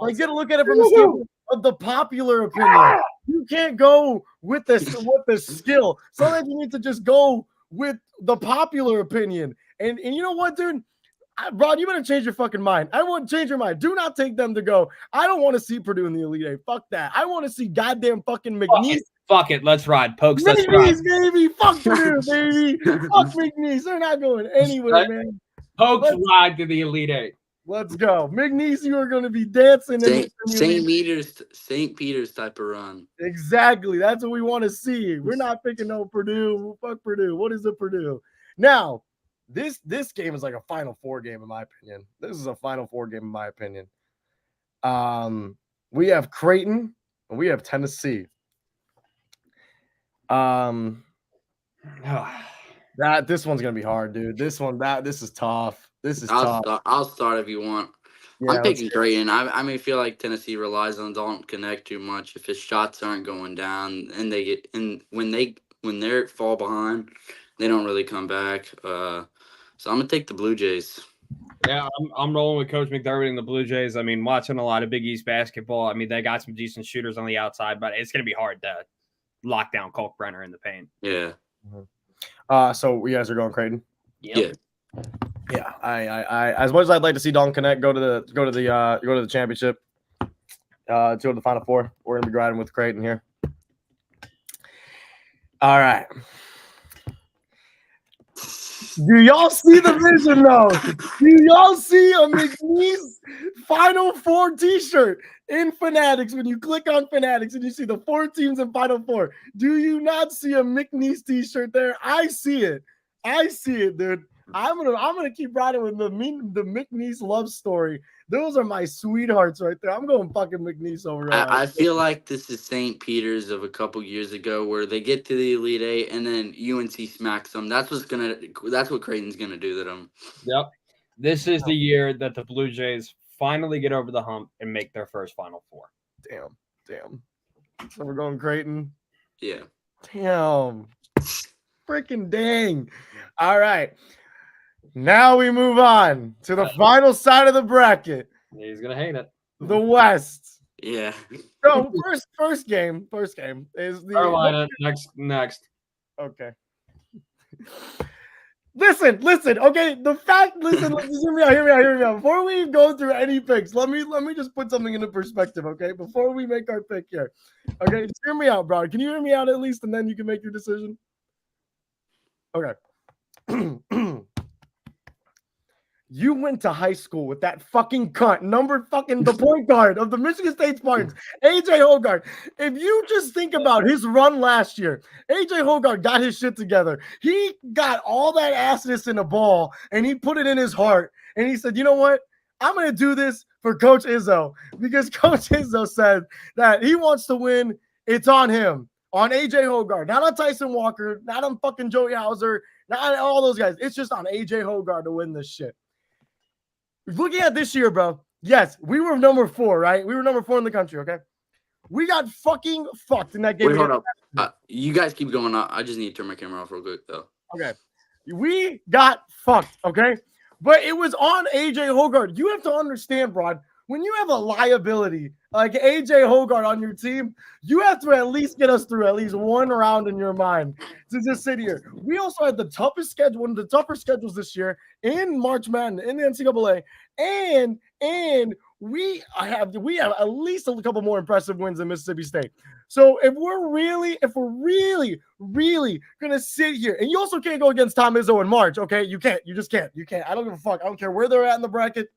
Like you got to look at it from the standpoint of the popular opinion. You can't go with the skill. Sometimes you need to just go with the popular opinion. And you know what, dude? Rod, you better change your fucking mind. I want to change your mind. Do not take them to go. I don't want to see Purdue in the Elite Eight. Fuck that. I want to see goddamn fucking McNeese. Fuck it. Let's ride. Pokes, let's ride. Baby. Fuck Purdue, baby. Fuck McNeese. They're not going anywhere, man. Pokes ride to the Elite Eight. Let's go. McNeese, you are going to be dancing. St. Peter's type of run. Exactly. That's what we want to see. We're not picking no Purdue. Fuck Purdue. What is a Purdue? Now, This game is like a Final Four game, in my opinion. This is a Final Four game, in my opinion. We have Creighton and we have Tennessee. This one's gonna be hard, dude. This is tough. This is tough. I'll start if you want. Yeah, I'm picking Creighton. I feel like Tennessee relies on Dalton Knecht too much. If his shots aren't going down, and when they fall behind, they don't really come back. So I'm gonna take the Blue Jays. Yeah, I'm rolling with Coach McDermott and the Blue Jays. I mean, watching a lot of Big East basketball. I mean, they got some decent shooters on the outside, but it's gonna be hard to lock down Kalkbrenner in the paint. Yeah. So you guys are going Creighton? Yep. Yeah. I as much as I'd like to see Dalton Knecht go to the championship, to go to the Final Four, we're gonna be riding with Creighton here. All right. Do y'all see the vision though? Do y'all see a McNeese Final Four T-shirt in Fanatics when you click on Fanatics and you see the 4 teams in Final Four? Do you not see a McNeese T-shirt there? I see it. I see it, dude. I'm gonna keep riding with the McNeese love story. Those are my sweethearts right there. I'm going fucking McNeese over. I feel like this is St. Peter's of a couple years ago, where they get to the Elite Eight and then UNC smacks them. That's what Creighton's gonna do to them. Yep. This is the year that the Blue Jays finally get over the hump and make their first Final Four. Damn. So we're going Creighton. Yeah. Damn. Freaking dang. All right. Now we move on to the final side of the bracket. He's gonna hate it. The West. Yeah. So first game is the Carolina. Next. Okay. Listen. Okay, listen, hear me out. Before we go through any picks, let me just put something into perspective, okay? Before we make our pick here. Okay, just hear me out, bro. Can you hear me out at least, and then you can make your decision? Okay. You went to high school with that fucking cunt, the point guard of the Michigan State Spartans, AJ Hoggard. If you just think about his run last year, AJ Hoggard got his shit together. He got all that assness in a ball, and he put it in his heart. And he said, you know what? I'm going to do this for Coach Izzo, because Coach Izzo said that he wants to win. It's on him, on AJ Hoggard, not on Tyson Walker, not on fucking Joey Hauser, not on all those guys. It's just on AJ Hoggard to win this shit. Looking at this year, bro, yes, we were number 4, right? We were number 4 in the country, okay? We got fucking fucked in that game. Wait, hold up. You guys keep going. I just need to turn my camera off real quick, though. Okay. We got fucked, okay? But it was on AJ Hoggard. You have to understand, Rod, when you have a liability like AJ Hoggard on your team, you have to at least get us through at least one round in your mind to just sit here. We also had the toughest schedule, one of the tougher schedules this year in March Madness, in the NCAA, and we have at least a couple more impressive wins than Mississippi State. So if we're really gonna sit here, and you also can't go against Tom Izzo in March, okay? You can't. You just can't. You can't. I don't give a fuck. I don't care where they're at in the bracket.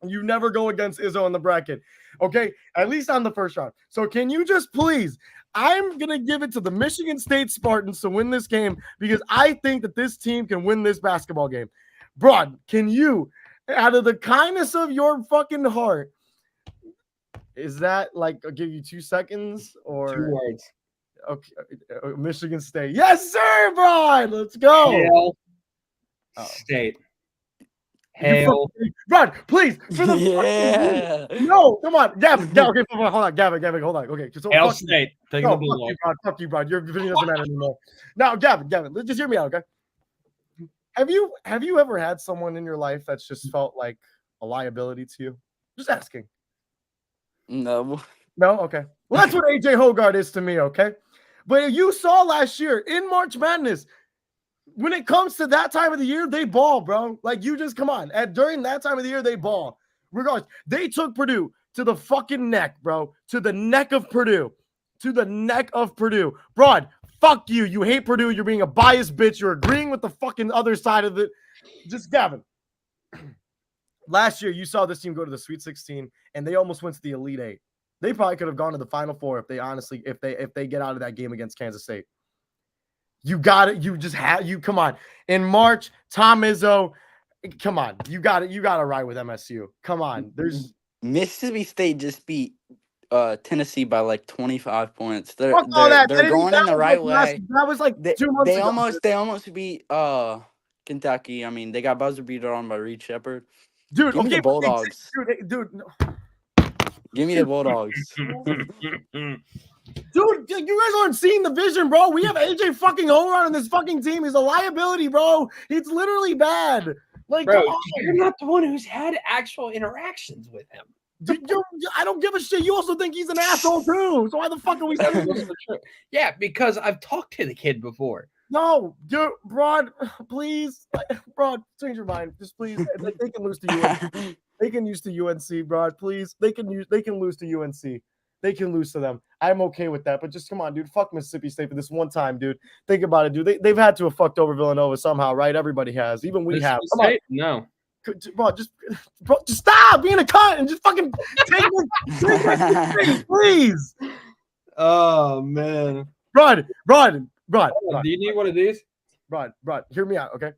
You never go against Izzo in the bracket, okay? At least on the first round. So can you just please? I'm gonna give it to the Michigan State Spartans to win this game, because I think that this team can win this basketball game. Broad, can you, out of the kindness of your fucking heart, is that like, I'll give you 2 seconds or 2 words? Okay, Michigan State. Yes, sir, Broad. Let's go. Hail State. Hail. Broad, please. For the no, come on. Gavin. Okay, hold on. Gavin, hold on. Okay. So Hail State. No, fuck you, Broad. Your opinion doesn't matter anymore. Now, Gavin, just hear me out, okay? Have you ever had someone in your life that's just felt like a liability to you? Just asking. No. No? Okay. Well, that's what AJ Hoggard is to me, okay? But you saw last year in March Madness, when it comes to that time of the year, they ball, bro. Like, you just come on. During that time of the year, they ball. Regardless, they took Purdue to the fucking neck, bro. To the neck of Purdue. Broad, fuck you. You hate Purdue. You're being a biased bitch. You're agreeing with the fucking other side of it. Just Gavin. Last year, you saw this team go to the Sweet 16, and they almost went to the Elite 8. They probably could have gone to the Final Four if they get out of that game against Kansas State. You got it. Come on. In March, Tom Izzo, come on. You got it. You got to ride with MSU. Come on. There's Mississippi State just beat Tennessee by like 25 points. They're going in the right way. That was like 2 months ago. They almost beat Kentucky. I mean, they got buzzer beater on by Reed Shepherd. Dude, give me the Bulldogs. Dude, no. Give me the Bulldogs. Dude, you guys aren't seeing the vision, bro. We have AJ fucking Hoggard on this fucking team. He's a liability, bro. It's literally bad. Like, bro, you're not the one who's had actual interactions with him. I don't give a shit. You also think he's an asshole too. So why the fuck are we saying this? Yeah, because I've talked to the kid before. No, Broad, please. Broad, change your mind. Just please. They can lose to UNC. They can use to UNC, Broad. Please. They can lose to UNC. they can lose to them. I'm okay with that. But just come on, dude. Fuck Mississippi State for this one time, dude. Think about it, dude. They've had to have fucked over Villanova somehow, right? Everybody has. Even we have. Come on. No. Bro, just stop being a cunt and just fucking take it, please. Oh, man. Rod. Do you need one of these? Rod, hear me out, okay?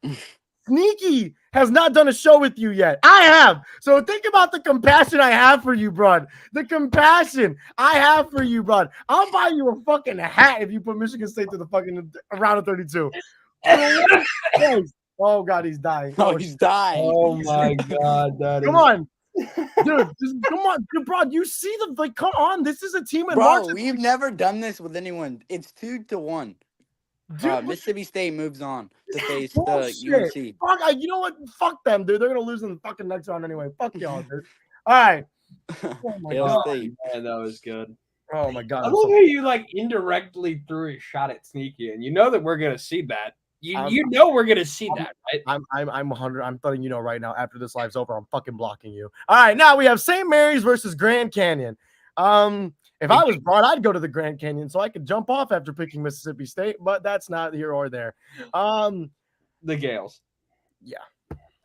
Sneaky has not done a show with you yet. I have. So think about the compassion I have for you, Brod. The compassion I have for you, Brod. I'll buy you a fucking hat if you put Michigan State to the fucking round of 32. Oh, God, he's dying. Oh, he's dying. Oh, my God. Come on. Dude, come on. Dude, Brod, you see the, like, come on. This is a team in Bro, March. we've never done this with anyone. It's 2-1. Dude, Mississippi State moves on to face bullshit. UNC. Fuck, you know what? Fuck them, dude. They're going to lose in the fucking next round anyway. Fuck y'all, dude. All right. Oh, my Hail God. State. Man, that was good. Oh, my God. I love how you like indirectly threw a shot at Sneaky, and you know that we're gonna see that. You know we're gonna see that, right? I'm 100. I'm letting you know right now. After this live's over, I'm fucking blocking you. All right, now we have St. Mary's versus Grand Canyon. If I was Broad, I'd go to the Grand Canyon so I could jump off after picking Mississippi State, but that's not here or there. The Gales. Yeah.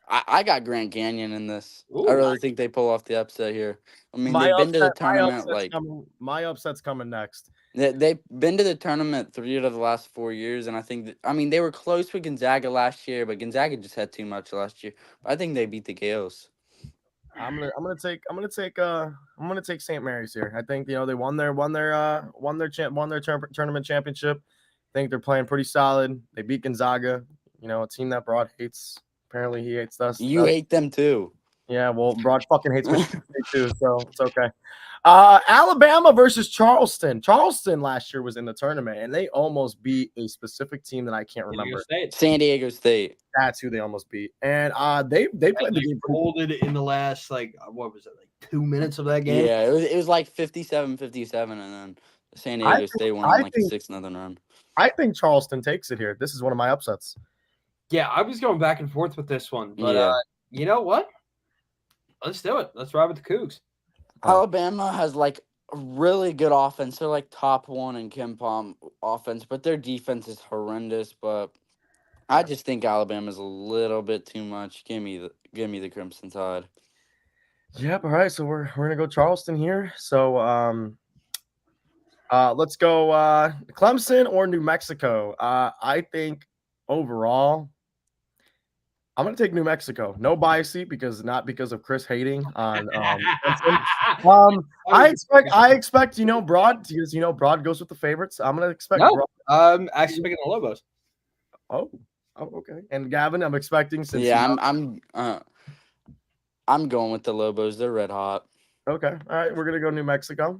I got Grand Canyon in this. Ooh, I really think they pull off the upset here. I mean, they've been to the tournament my upset's coming next. They've been to the tournament 3 out of the last 4 years, and I think they were close with Gonzaga last year, but Gonzaga just had too much last year. But I think they beat the Gales. I'm gonna take St. Mary's here. I think they won their tournament championship. I think they're playing pretty solid. They beat Gonzaga, a team that Broad hates. Apparently he hates us. You hate them too. Yeah, well, Broad fucking hates Michigan State too, so it's okay. Alabama versus Charleston. Charleston last year was in the tournament, and they almost beat a specific team that I can't remember. San Diego State. That's who they almost beat, and they played the game. Folded in the last 2 minutes of that game. Yeah, it was like 57-57, and then San Diego State won like a 6-0 run. I think Charleston takes it here. This is one of my upsets. Yeah, I was going back and forth with this one, but you know what? Let's do it. Let's ride with the Cougs. Alabama has a really good offense. They're top 1 in KenPom offense, but their defense is horrendous. But I just think Alabama's a little bit too much. Give me the Crimson Tide. Yep. All right. So we're gonna go Charleston here. So let's go Clemson or New Mexico. I think overall, I'm gonna take New Mexico. No bias not because of Chris hating on I expect Broad, because Broad goes with the favorites. I'm gonna expect Broad. I'm actually picking the Lobos. Oh, okay. And Gavin, I'm expecting since I'm going with the Lobos. They're red hot. Okay. All right, we're gonna go New Mexico.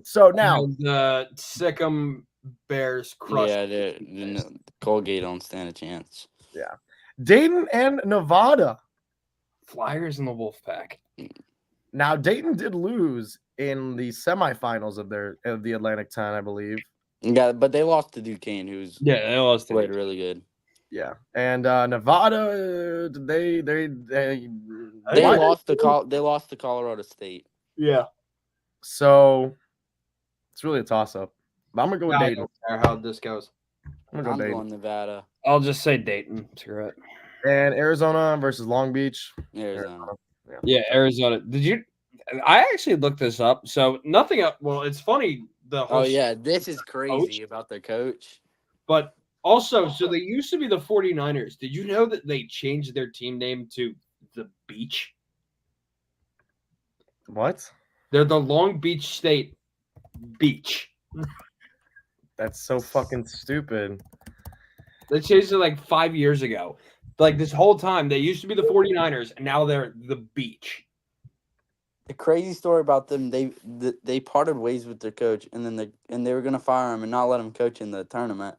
So now the Sikkim Bears crush. Yeah, Colgate don't stand a chance. Yeah. Dayton and Nevada. Flyers in the Wolfpack. Now, Dayton did lose in the semifinals of the Atlantic 10, I believe. Yeah, but they lost to Duquesne, who's they lost to played really good. Yeah, and Nevada, they lost to Colorado State. Yeah. So it's really a toss-up. But I'm gonna go with Dayton. I don't care how this goes. I'm going Nevada. I'll just say Dayton. Screw it. And Arizona versus Long Beach. Arizona. Yeah, Arizona. I actually looked this up. So nothing up. Well, it's funny. This is crazy about their coach. But also, so they used to be the 49ers. Did you know that they changed their team name to the Beach? What? They're the Long Beach State Beach. That's so fucking stupid. They changed it 5 years ago. This whole time, they used to be the 49ers, and now they're the Beach. The crazy story about them, they parted ways with their coach, and then they were going to fire him and not let him coach in the tournament.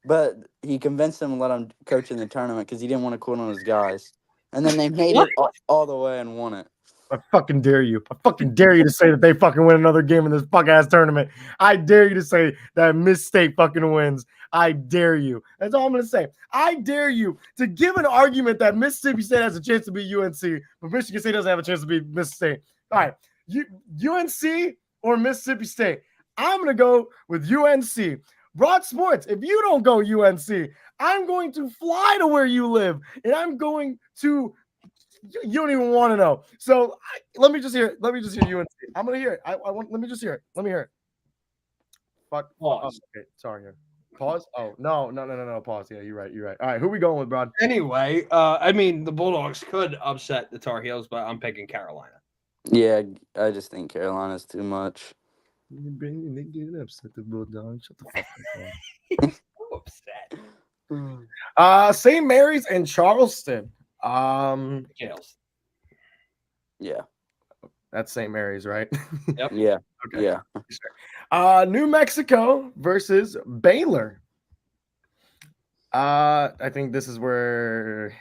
But he convinced them to let him coach in the tournament because he didn't want to quit on his guys. And then they made it all the way and won it. I fucking dare you. I fucking dare you to say that they fucking win another game in this fuck-ass tournament. I dare you to say that Miss State fucking wins. I dare you. That's all I'm going to say. I dare you to give an argument that Mississippi State has a chance to beat UNC, but Michigan State doesn't have a chance to beat Mississippi State. All right. UNC or Mississippi State? I'm going to go with UNC. Broad Sports, if you don't go UNC, I'm going to fly to where you live, and I'm going to you don't even want to know. So let me just hear it. Let me just hear UNC. I'm going to hear it. I want. Let me just hear it. Let me hear it. Fuck. Pause. Oh, okay. Sorry. Pause. Oh, no. Pause. Yeah, you're right. All right. Who we going with, Brad? Anyway, I mean, the Bulldogs could upset the Tar Heels, but I'm picking Carolina. Yeah, I just think Carolina's too much. They get upset the Bulldogs. Shut the fuck up. I'm upset. St. Mary's and Charleston. Heels. Yeah. That's St. Mary's, right? Yep. Yeah. Okay. Yeah. New Mexico versus Baylor. I think this is where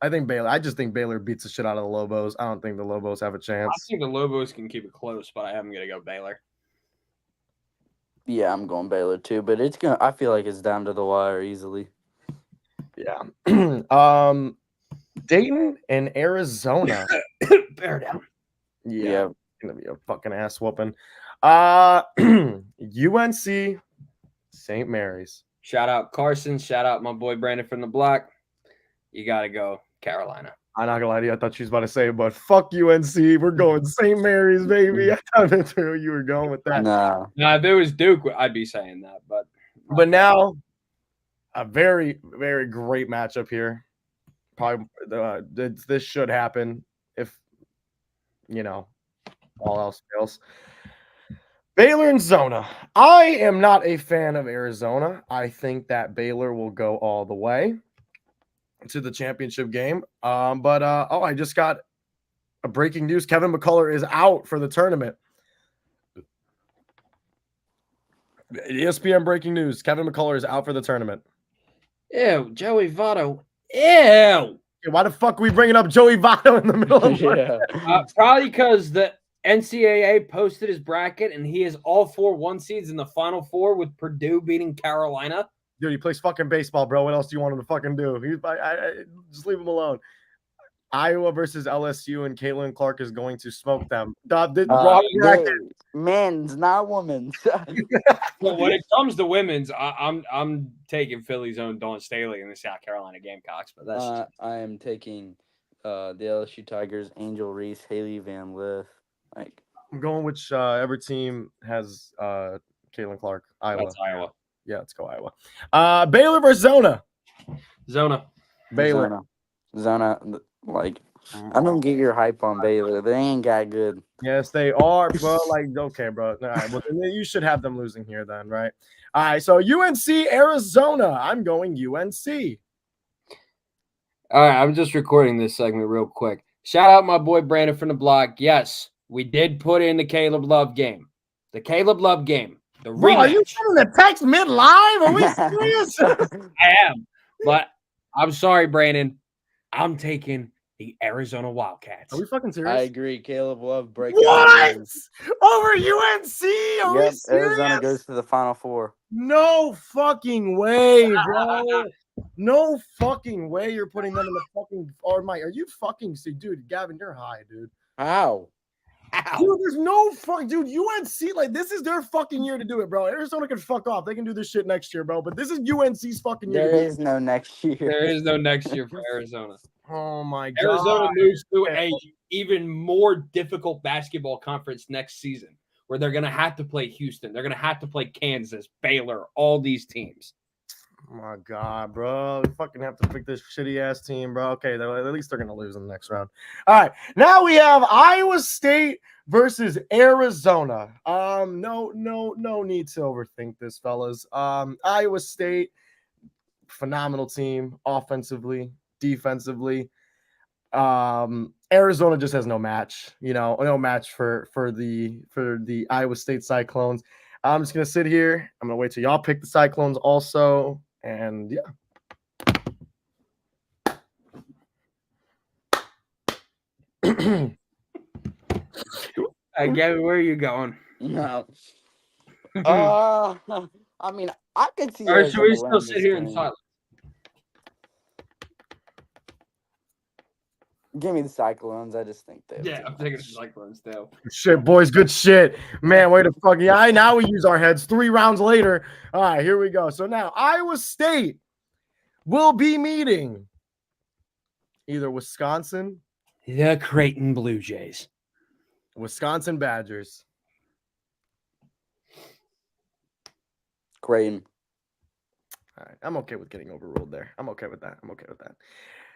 I just think Baylor beats the shit out of the Lobos. I don't think the Lobos have a I chance. think the Lobos can keep it close, but I am going to go Baylor. Yeah, I'm going Baylor too, but I feel like it's down to the wire easily. Yeah. Dayton and Arizona. Bear down. Yeah. Gonna be a fucking ass whooping. UNC, St. Mary's. Shout out Carson. Shout out my boy Brandon from the block. You got to go Carolina. I'm not gonna lie to you. I thought she was about to say, but fuck UNC. We're going St. Mary's, baby. I thought that's where you were going with that. Nah. Now, if it was Duke, I'd be saying that. But now, a very, very great matchup here. Probably this should happen if all else fails. Baylor and Zona. I am not a fan of Arizona. I think that Baylor will go all the way to the championship game. I just got a breaking news. Kevin McCullough is out for the tournament. ESPN breaking news. Kevin McCullough is out for the tournament. Ew, Joey Votto. Ew. Why the fuck are we bringing up Joey Votto in the middle of Probably because the NCAA posted his bracket and he has all 4 1 seeds in the Final Four with Purdue beating Carolina. Dude, he plays fucking baseball, bro. What else do you want him to fucking do? Just leave him alone. Iowa versus LSU, and Caitlin Clark is going to smoke them. Men's, not women's. Well, when it comes to women's, I'm taking Philly's own Dawn Staley in the South Carolina Gamecocks. But that's I am taking the LSU Tigers, Angel Reese, Haley Van Lith. I'm going whichever team has Caitlin Clark. Iowa. That's Iowa. Yeah, let's go Iowa. Baylor versus Zona. Zona. Baylor. Zona. I don't get your hype on Baylor. They ain't got good. Yes, they are, bro. Okay, bro. All right, well, then you should have them losing here then, right? All right, so UNC, Arizona. I'm going UNC. All right, I'm just recording this segment real quick. Shout out my boy Brandon from the block. Yes, we did put in the Caleb Love game. The Caleb Love game. The rematch. Bro, are you sending a text mid-live? Are we serious? I am. But I'm sorry, Brandon. I'm taking the Arizona Wildcats. Are we fucking serious? I agree. Caleb Love breaks. What? Over UNC? Are we serious? Arizona goes to the Final Four. No fucking way, bro. No fucking way you're putting them in the fucking are you fucking dude, Gavin, you're high, dude. How? Dude, there's no fuck, dude. UNC, this is their fucking year to do it, bro. Arizona can fuck off. They can do this shit next year, bro. But this is UNC's fucking year. There is no next year. There is no next year for Arizona. Oh my god. Arizona moves to a even more difficult basketball conference next season, where they're gonna have to play Houston. They're gonna have to play Kansas, Baylor, all these teams. Oh my god, bro. We fucking have to pick this shitty ass team, bro. Okay, at least they're gonna lose in the next round. All right, now we have Iowa State versus Arizona. No need to overthink this, fellas. Iowa State, phenomenal team, offensively, defensively. Arizona just has no match, no match for the Iowa State Cyclones. I'm just gonna sit here. I'm gonna wait till y'all pick the Cyclones also. And yeah. Gavin, where are you going? No. I mean, I could see. Or should we still sit here in silence? Give me the Cyclones. I just think they. Yeah, I'm taking the Cyclones too. Shit, boys, good shit. Man, way to fucking now we use our heads 3 rounds later. All right, here we go. So now Iowa State will be meeting either Wisconsin, The Creighton Blue Jays. Wisconsin Badgers. Creighton. All right, I'm okay with getting overruled there. I'm okay with that.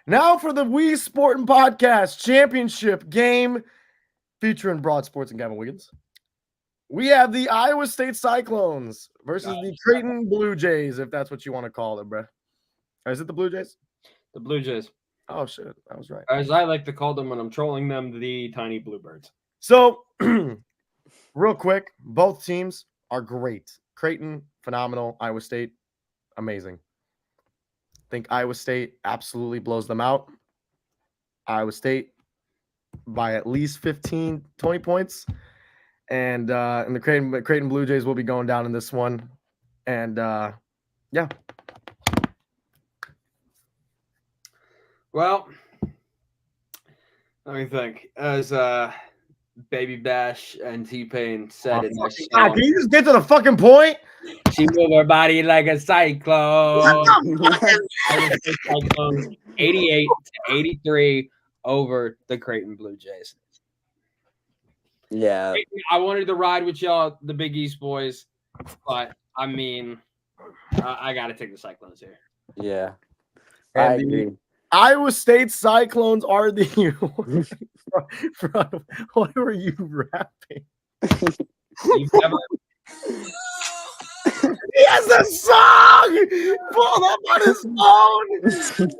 Now for the WeSportin Podcast Championship game featuring Broad Sports and Gavin Wiggins. We have the Iowa State Cyclones versus the Creighton Blue Jays, if that's what you want to call it, bro. Or is it the Blue Jays? The Blue Jays. Oh, shit. I was right. As I like to call them when I'm trolling them, the tiny bluebirds. So, real quick, both teams are great. Creighton, phenomenal. Iowa State, amazing. I think Iowa State absolutely blows them out. Iowa State by at least 15, 20 points. And the Creighton Blue Jays will be going down in this one. And, yeah. Well, let me think. As Baby Bash and T-Pain said in their song, Can you just get to the fucking point? she moved her body like a cyclone. 88-83 over the Creighton Blue Jays. Yeah. I wanted to ride with y'all, the Big East boys, but I mean, I got to take the Cyclones here. Yeah. And I agree. Iowa State Cyclones are the what were you rapping? You've never He has a song pulled up on his phone.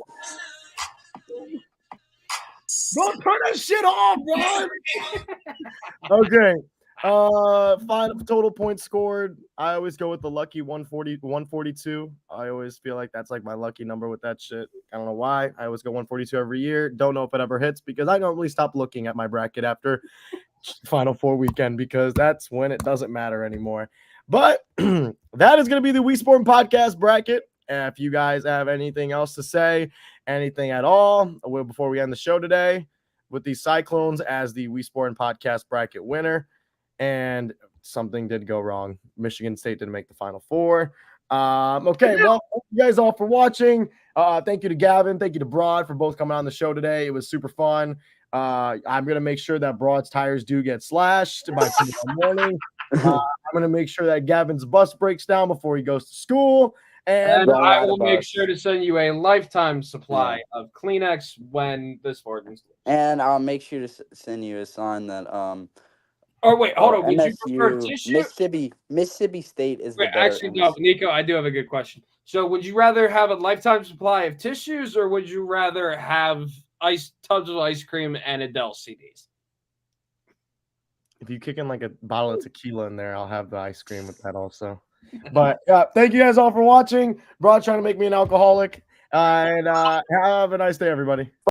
Don't turn that shit off, bro. Okay. Final total points scored. I always go with the lucky 142. I always feel like that's like my lucky number with that shit. I don't know why. I always go 142 every year. Don't know if it ever hits because I normally stop looking at my bracket after Final Four weekend because that's when it doesn't matter anymore. But that is going to be the WeSportin Podcast bracket. If you guys have anything else to say, anything at all, before we end the show today, with the Cyclones as the WeSportin Podcast bracket winner. And something did go wrong. Michigan State didn't make the Final Four. Okay, well, thank you guys all for watching. Thank you to Gavin. Thank you to Broad for both coming on the show today. It was super fun. I'm going to make sure that Broad's tires do get slashed by tomorrow morning. I'm going to make sure that Gavin's bus breaks down before he goes to school. And I will make sure to send you a lifetime supply of Kleenex when the sport is. And I'll make sure to send you a sign that Oh wait, hold on. Would MSU, you prefer tissue? Mississippi State is the better. Actually, no, Nico. I do have a good question. So, would you rather have a lifetime supply of tissues, or would you rather have tubs of ice cream and Adele CDs? If you kick in like a bottle of tequila in there, I'll have the ice cream with that also. But thank you guys all for watching. Broad trying to make me an alcoholic. And have a nice day, everybody.